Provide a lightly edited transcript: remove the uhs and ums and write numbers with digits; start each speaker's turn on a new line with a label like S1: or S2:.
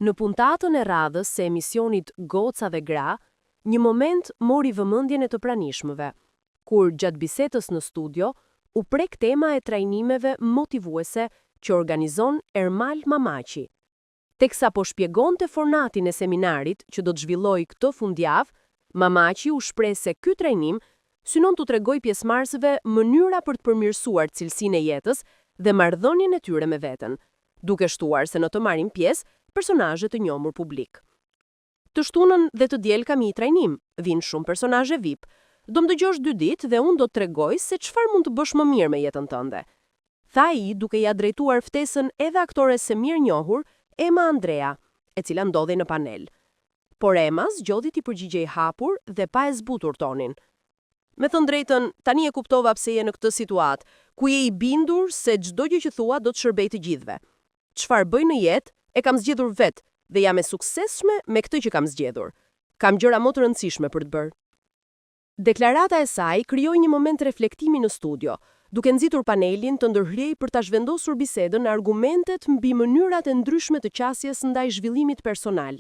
S1: Në puntatën e radhës së emisionit Goca dhe Gra, një moment mori vëmendjen e të pranishmëve, kur gjatë bisedës në studio u prek tema e trajnimeve motivuese që organizon Ermal Mamaçi. Teksa po shpjegonte formatin e seminarit që do të zhvillojë këtë fundjavë, Mamaçi u shpreh se ky trajnim synon të tregojë pjesëmarrësve mënyra për të përmirësuar cilësinë e jetës dhe marrëdhënien e tyre me veten, duke shtuar se në të marrin pjesë personazhe të njohur publik. Të shtunën dhe të diel kam një trajnim, vinë shumë personazhe VIP. Do më dëgjosh 2 ditë dhe unë do të tregoj se çfarë mund të bësh më mirë me jetën tënde. Tha ai duke ja drejtuar ftesën edhe aktores së mirë njohur, Ema Andrea, e cila ndodhej në panel. Por Ema zgjodhi t'i përgjigjej hapur dhe pa e zbutur tonin. Me thënë drejtën, tani e kuptova pse je në këtë situatë, ku je i bindur se çdo gjë që thua do të shërbejë të gjithëve. Çfarë bëj në jetë e kam zgjedhur vetë dhe jam e suksesshme me këtë që kam zgjedhur. Kam gjëra më të rëndësishme për të bërë. Deklarata e saj krijoi një moment reflektimi në studio, duke nxitur panelin të ndërhyej për ta zhvendosur bisedën në argumentet mbi mënyrat e ndryshme të qasjes ndaj zhvillimit personal.